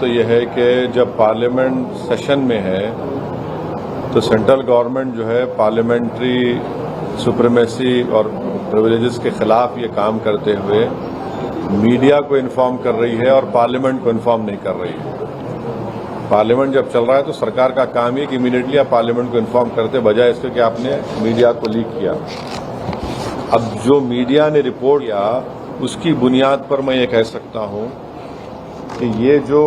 तो यह है कि जब पार्लियामेंट सेशन में है तो सेंट्रल गवर्नमेंट जो है पार्लियामेंट्री सुप्रीमेसी और प्रिविलेजेस के खिलाफ ये काम करते हुए मीडिया को इन्फॉर्म कर रही है और पार्लियामेंट को इन्फॉर्म नहीं कर रही है। पार्लियामेंट जब चल रहा है तो सरकार का काम है कि इमीडिएटली आप पार्लियामेंट को इन्फॉर्म करते बजाय इसके कि आपने मीडिया को लीक किया। अब जो मीडिया ने रिपोर्ट किया उसकी बुनियाद पर मैं ये कह सकता हूं कि ये जो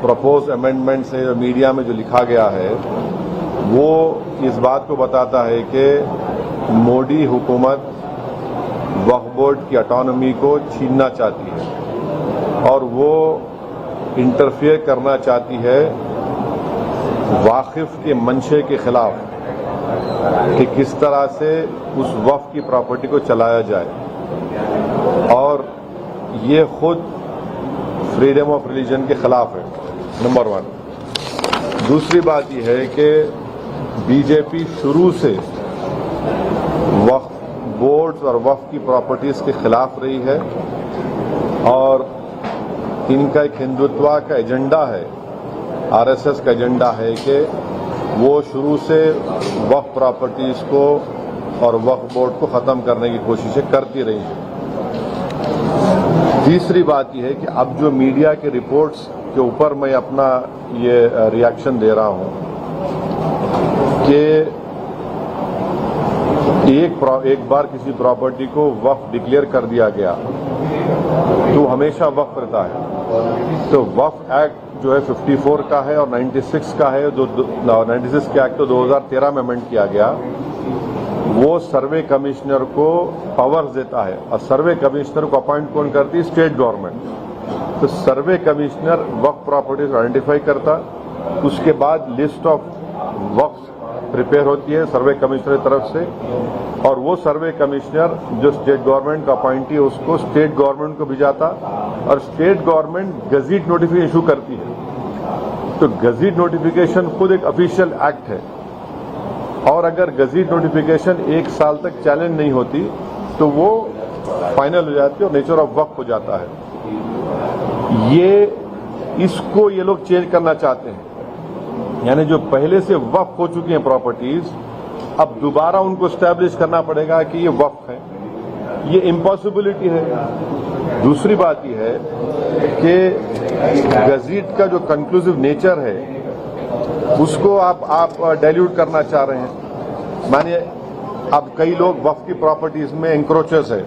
प्रपोज अमेंडमेंट से मीडिया में जो लिखा गया है वो इस बात को बताता है कि मोदी हुकूमत वक्फ बोर्ड की ऑटोनॉमी को छीनना चाहती है और वो इंटरफेयर करना चाहती है वाकिफ के मंशे के खिलाफ कि किस तरह से उस वक्फ की प्रॉपर्टी को चलाया जाए और ये खुद फ्रीडम ऑफ रिलीजन के खिलाफ है, नंबर 1। दूसरी बात यह है कि बीजेपी शुरू से वक्फ बोर्ड्स और वक्फ की प्रॉपर्टीज के खिलाफ रही है और इनका एक हिंदुत्व का एजेंडा है, आरएसएस का एजेंडा है कि वो शुरू से वक्फ प्रॉपर्टीज को और वक्फ बोर्ड को ख़त्म करने की कोशिशें करती रही हैं। तीसरी बात यह है कि अब जो मीडिया के रिपोर्ट्स के ऊपर मैं अपना ये रिएक्शन दे रहा हूं कि एक बार किसी प्रॉपर्टी को वक्फ डिक्लेयर कर दिया गया तो हमेशा वक्फ रहता है। तो वक्फ एक्ट जो है 54 का है और 96 का है, जो 96 के एक्ट तो 2013 में अमेंड किया गया। वो सर्वे कमिश्नर को पावर्स देता है और सर्वे कमिश्नर को अपॉइंट कौन करती है? State government. तो सर्वे कमिश्नर वक्फ प्रॉपर्टीज को आइडेंटिफाई करता, उसके बाद लिस्ट ऑफ वक्फ प्रिपेयर होती है सर्वे कमिश्नर की तरफ से और वो सर्वे कमिश्नर जो स्टेट गवर्नमेंट का अपॉइंटी है उसको स्टेट गवर्नमेंट को भिजाता और state government gazette notification issue करती है। तो गजीट नोटिफिकेशन खुद एक ऑफिशियल एक्ट है और अगर गजीट नोटिफिकेशन 1 साल तक चैलेंज नहीं होती तो वो फाइनल हो जाती है और नेचर ऑफ वक्फ हो जाता है। इसको ये लोग चेंज करना चाहते हैं, यानी जो पहले से वक्फ हो चुकी हैं प्रॉपर्टीज अब दोबारा उनको एस्टैब्लिश करना पड़ेगा कि ये वक्फ है। ये इम्पॉसिबिलिटी है। दूसरी बात यह है कि गजीट का जो कंक्लूसिव नेचर है उसको आप डाइल्यूट करना चाह रहे हैं। मानिए अब कई लोग वक्फ की प्रॉपर्टीज में एंक्रोचर्स है,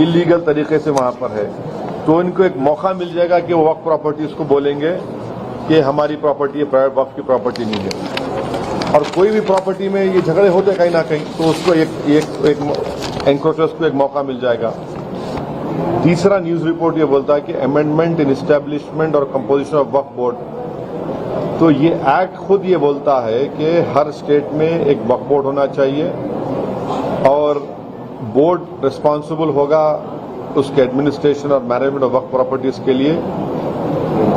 इलीगल तरीके से वहां पर है, तो इनको एक मौका मिल जाएगा कि वो वक्फ प्रॉपर्टीज को बोलेंगे कि हमारी प्रॉपर्टी है, प्राइवेट वक्फ की प्रॉपर्टी नहीं है। और कोई भी प्रॉपर्टी में ये झगड़े होते कहीं ना कहीं तो उसको एक एंक्रोचर्स को एक मौका मिल जाएगा। तीसरा न्यूज रिपोर्ट ये बोलता है कि अमेंडमेंट इन एस्टैब्लिशमेंट और कंपोजिशन ऑफ वक्फ बोर्ड, तो ये एक्ट खुद ये बोलता है कि हर स्टेट में एक वक्फ बोर्ड होना चाहिए और बोर्ड रिस्पॉन्सिबल होगा उसके एडमिनिस्ट्रेशन और मैनेजमेंट ऑफ वक्फ प्रॉपर्टीज के लिए।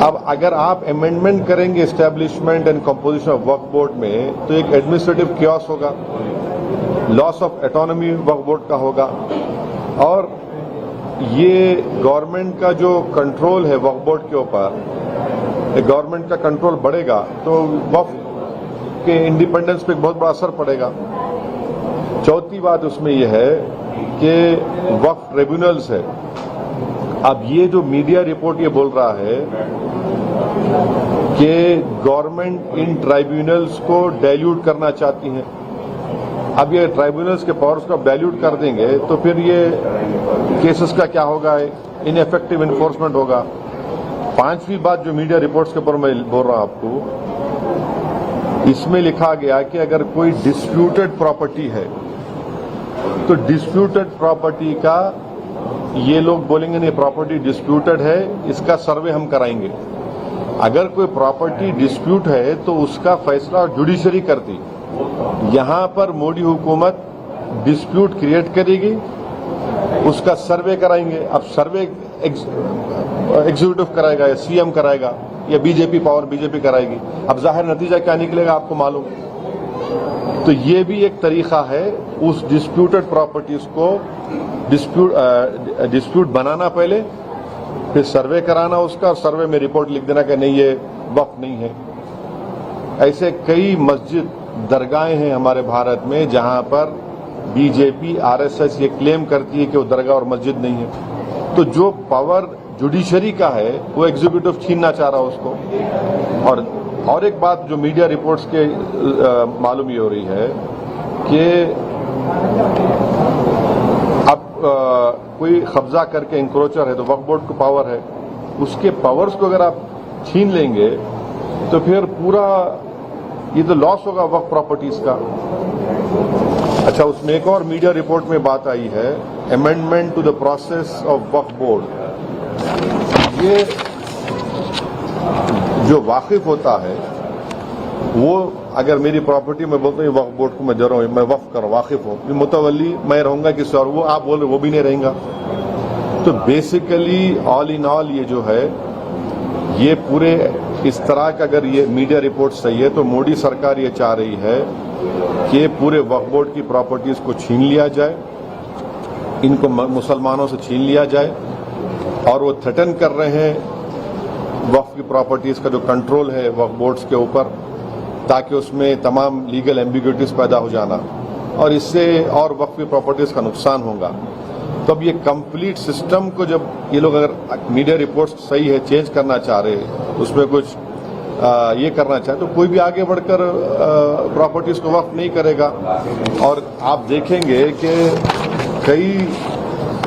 अब अगर आप अमेंडमेंट करेंगे establishment and composition of Waqf board में तो एक एडमिनिस्ट्रेटिव क्योस होगा, loss of autonomy Waqf board का होगा और ये गवर्नमेंट का जो कंट्रोल है वक्फ बोर्ड के ऊपर, गवर्नमेंट का कंट्रोल बढ़ेगा तो वक्फ के इंडिपेंडेंस पे बहुत बड़ा असर पड़ेगा। चौथी बात उसमें यह है कि वक्फ ट्रिब्यूनल्स है। अब ये जो मीडिया रिपोर्ट ये बोल रहा है कि गवर्नमेंट इन ट्राइब्यूनल्स को डाइल्यूट करना चाहती है। अब ये ट्राइब्यूनल्स के पावर्स को डाइल्यूट कर देंगे तो फिर ये केसेस का क्या होगा? इनएफेक्टिव इन्फोर्समेंट होगा। पांचवी बात जो मीडिया रिपोर्ट्स के ऊपर मैं बोल रहा हूं आपको, इसमें लिखा गया कि अगर कोई डिस्प्यूटेड प्रॉपर्टी है तो डिस्प्यूटेड प्रॉपर्टी का ये लोग बोलेंगे नहीं प्रॉपर्टी डिस्प्यूटेड है, इसका सर्वे हम कराएंगे। अगर कोई प्रॉपर्टी डिस्प्यूट है तो उसका फैसला जुडिशरी करती। यहां पर मोदी हुकूमत डिस्प्यूट क्रिएट करेगी, उसका सर्वे कराएंगे। अब सर्वे एग्जीक्यूटिव कराएगा या सीएम कराएगा या बीजेपी पावर बीजेपी कराएगी। अब जाहिर नतीजा क्या निकलेगा आपको मालूम। तो ये भी एक तरीका है उस डिस्प्यूटेड प्रॉपर्टीज को डिस्प्यूट बनाना पहले, फिर सर्वे कराना उसका और सर्वे में रिपोर्ट लिख देना कि नहीं ये वक्फ नहीं है। ऐसे कई मस्जिद दरगाहें हैं हमारे भारत में जहां पर बीजेपी आरएसएस ये क्लेम करती है कि वो दरगाह और मस्जिद नहीं है। तो जो पावर जुडिशरी का है वो एग्जीक्यूटिव छीनना चाह रहा है उसको। और एक बात जो मीडिया रिपोर्ट्स के मालूम ये हो रही है कि अब कोई कब्जा करके इंक्रोचर है तो वक्फ बोर्ड को पावर है, उसके पावर्स को अगर आप छीन लेंगे तो फिर पूरा ये तो लॉस होगा वक्फ प्रॉपर्टीज का। अच्छा, उसमें एक और मीडिया रिपोर्ट में बात आई है, amendment to the process of Waqf board. ये जो वाकिफ होता है वो अगर मेरी प्रॉपर्टी में बोलता हूँ वक्फ बोर्ड को मैं दे रहा हूँ, मैं वक्फ कर वाकिफ हूँ, मुतवल्ली मैं रहूंगा किसी और, वो आप बोल रहे वो भी नहीं रहेगा। तो बेसिकली ऑल इन ऑल ये जो है ये पूरे इस तरह का अगर ये मीडिया रिपोर्ट सही है तो मोदी सरकार ये चाह रही है कि पूरे वक्फ बोर्ड की प्रॉपर्टीज को छीन लिया जाए, इनको मुसलमानों से छीन लिया जाए। और वो थ्रेटन कर रहे हैं वक्फ की प्रॉपर्टीज का जो कंट्रोल है वक्फ बोर्ड्स के ऊपर, ताकि उसमें तमाम लीगल एम्बिग्यूटिज पैदा हो जाना और इससे और वक्फ की प्रॉपर्टीज का नुकसान होगा। तो अब ये कंप्लीट सिस्टम को जब ये लोग अगर मीडिया रिपोर्ट्स सही है चेंज करना चाह रहे हैं, उसमें कुछ ये करना चाहे तो कोई भी आगे बढ़कर प्रॉपर्टीज को वक्फ नहीं करेगा। और आप देखेंगे कि कई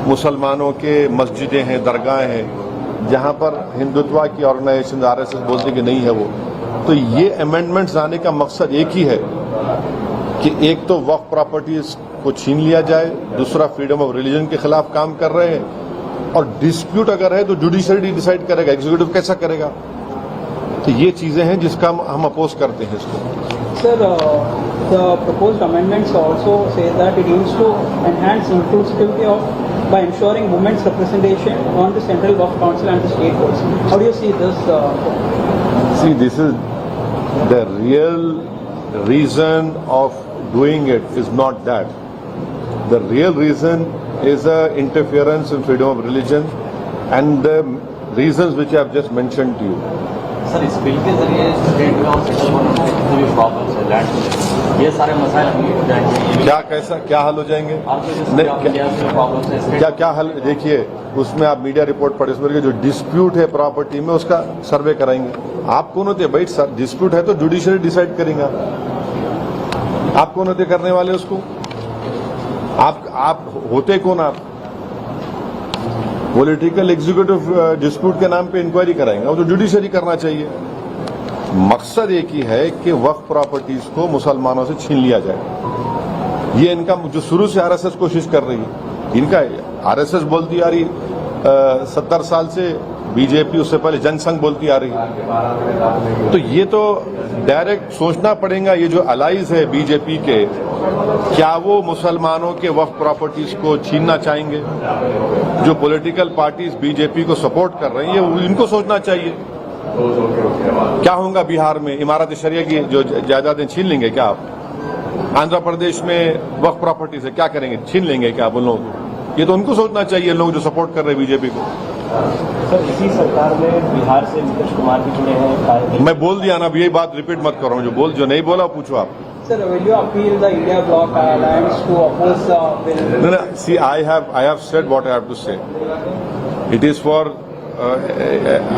मुसलमानों के मस्जिदें हैं, दरगाहें हैं जहां पर हिंदुत्व की ऑर्गेनाइजेशन आरएसएस बोलती कि नहीं है वो। तो ये अमेंडमेंट्स आने का मकसद एक ही है कि एक तो वक्फ प्रॉपर्टीज को छीन लिया जाए, दूसरा फ्रीडम ऑफ रिलीजन के खिलाफ काम कर रहे हैं, और डिस्प्यूट अगर है तो जुडिशरी डिसाइड करेगा, एग्जीक्यूटिव कैसा करेगा। तो ये चीजें हैं जिसका हम अपोज करते हैं इसको। Sir, the proposed amendments also say that it aims to enhance inclusivity by ensuring women's representation on the Central Waqf Council and the state boards. How do you see this? See, this is the real reason of doing it is not that. The real reason is interference in freedom of religion and the reasons which I have just mentioned to you. Sir, इस bill के जरिए state में और central government में जितने भी problems है land में, ये सारे मसाइल हल हो जाएंगे। क्या कैसा क्या हल हो जाएंगे? क्या हल? देखिए, उसमें आप मीडिया रिपोर्ट पढ़े, उसमें जो डिस्प्यूट है प्रॉपर्टी में उसका सर्वे कराएंगे। आप कौन होते भाई? डिस्प्यूट है तो जुडिशरी डिसाइड करेंगे। आप कौन होते करने वाले उसको? आप होते कौन? आप पॉलिटिकल एग्जीक्यूटिव डिस्प्यूट के नाम पे इंक्वायरी कराएंगे, और तो जुडिशरी करना चाहिए। मकसद एक ही है कि वक्फ प्रॉपर्टीज को मुसलमानों से छीन लिया जाए। ये इनका जो शुरू से आरएसएस कोशिश कर रही है, इनका आरएसएस बोलती आ रही 70 साल से, बीजेपी उससे पहले जनसंघ बोलती आ रही है। तो ये तो डायरेक्ट सोचना पड़ेगा, ये जो अलाइज है बीजेपी के, क्या वो मुसलमानों के वक्फ प्रॉपर्टीज को छीनना चाहेंगे? जो पॉलिटिकल पार्टीज बीजेपी को सपोर्ट कर रही है इनको सोचना चाहिए। क्या होगा बिहार में? इमारत शरिया की जो जायदादें छीन लेंगे क्या आप? आंध्र प्रदेश में वक्फ प्रॉपर्टीज है, क्या करेंगे? छीन लेंगे क्या आप उन लोगों को? ये तो उनको सोचना चाहिए, लोग जो सपोर्ट कर रहे हैं बीजेपी को। सर, इसी सरकार में बिहार से नीतीश कुमार भी जुड़े हैं। मैं बोल दिया ना, अब यही बात रिपीट मत करो, जो नहीं बोला पूछो आप। Sir, will you appeal the India Bloc alliance to oppose the bill? No, see, I have said what I have to say. It is for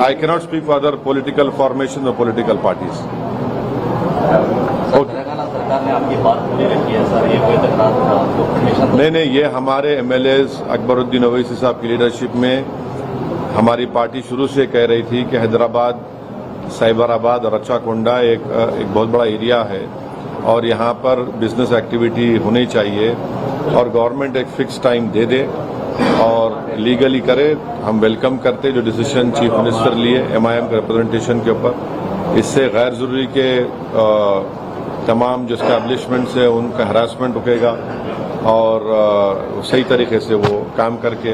I cannot speak for other political formations or political parties. Telangana सरकार ने आपकी बात पूरी रखी है sir, ये कोई तकरार नहीं, ये हमारे MLAs अकबरुद्दीन ओवैसी साहब की लीडरशिप में हमारी पार्टी शुरू से कह रही थी कि हैदराबाद, साइबराबाद और रच्चाकोंडा एक बहुत बड़ा एरिया है और यहाँ पर बिजनेस एक्टिविटी होनी चाहिए, और गवर्नमेंट एक फिक्स टाइम दे दे और लीगली करे। हम वेलकम करते जो डिसीजन चीफ मिनिस्टर लिए MIM के रिप्रेजेंटेशन के ऊपर। इससे गैर जरूरी के तमाम जो एस्टैब्लिशमेंट्स है उनका हरासमेंट रुकेगा और सही तरीके से वो काम करके